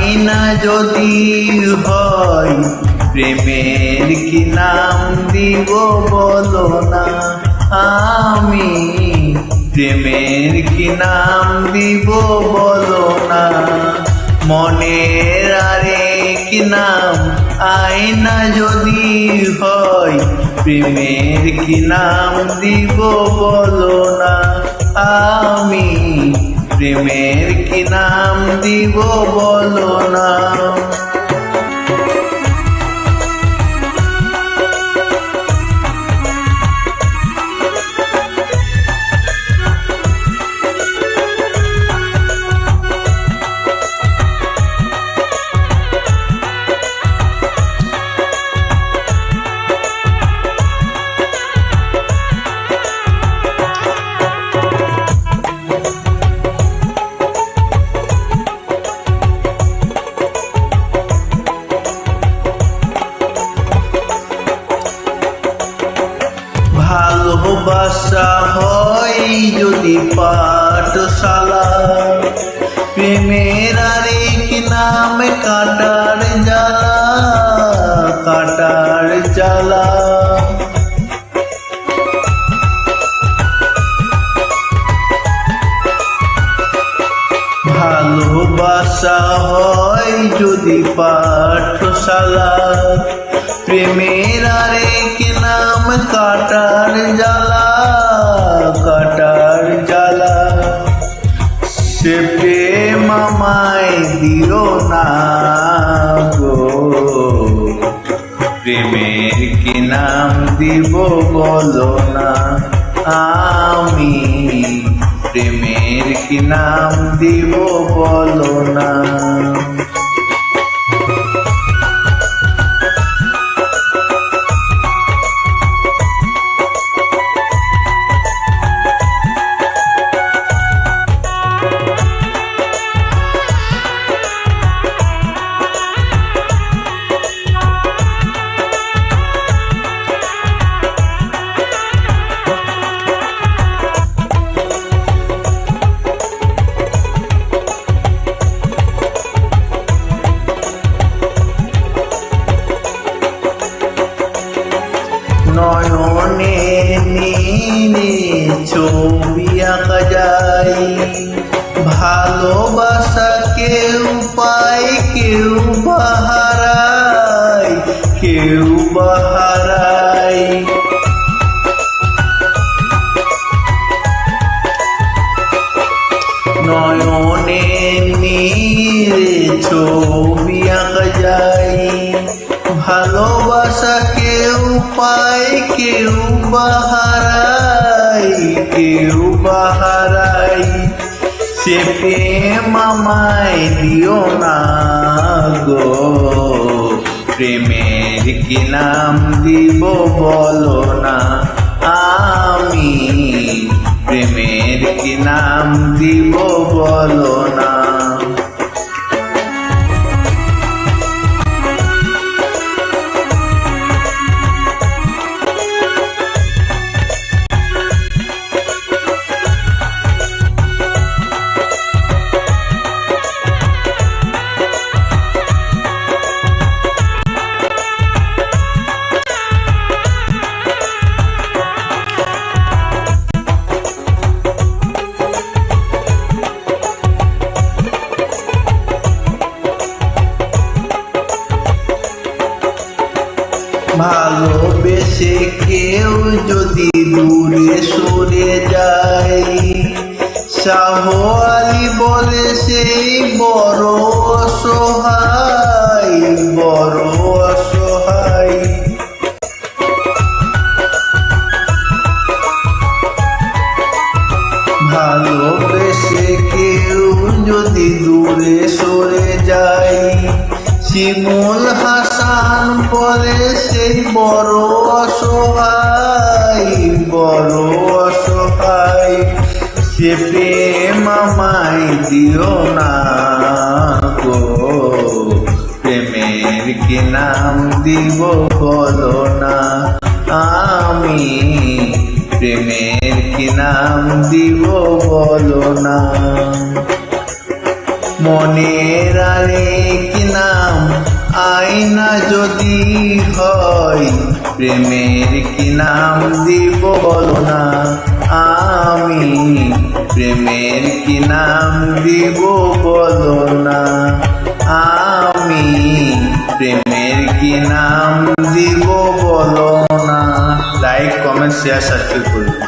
আয়না যদি হয় প্রেমের কি নাম দিব বলো না। আমি প্রেমের কি নাম দিব বলো না। মনের আরেক নাম আয়না যদি হয় প্রেমের কি নাম দিব বলো না। আমি প্রেমের কি নাম দিব বলো না। ভালোবাসা হয় যদি পাঠশালা প্রেমের আরেক নাম কাটার জ্বালা, কাটার জ্বালা। ভালোবাসা হয় যদি পাঠশালা প্রেমের আরেক নাম কাটার জ্বালা, কাটার জ্বালা। সে প্রেম আমায় দিও না গো, প্রেমের কি নাম দিব বলো না। আমি প্রেমের কি নাম দিব বলো না। নয়নে নীলে ছবি আঁকা যায়, ভালোবাসা কেউ পায় কেউ বাহারায়, কেউ বাহারায়। নয়নে নীলে ছবি আঁকা যায়, ভালোবাসা কেউ পায় কেউ বাহারায়, কেউ বাহারায়। সে প্রেম আমায় দিও না গো, প্রেমের কি নাম দিব বলো না। আমি প্রেমের কি নাম দিব বলো না। ভালোবেসে কেউ যদি দূরে সরে যায়, শাহ আলী বলে সেই বড় অসহায়, বড় অসহায়। ভালোবেসে কেউ যদি দূরে সরে যায়, শিমুল হাসান বলে সেই বড় অসহায়, বড় অসহায়। সে প্রেম আমায় দিও না গো, প্রেমের কি নাম দিব বলো না। আমি প্রেমের কি নাম দিব বলো না। মনের আরেক নাম আয়না যদি হয়, প্রেমের কি নাম দিব বলো না, আমি প্রেমের কি নাম দিব বলো না, আমি প্রেমের কি নাম দিব বলো না। লাইক, কমেন্ট, শেয়ার, সাবস্ক্রাইব করুন।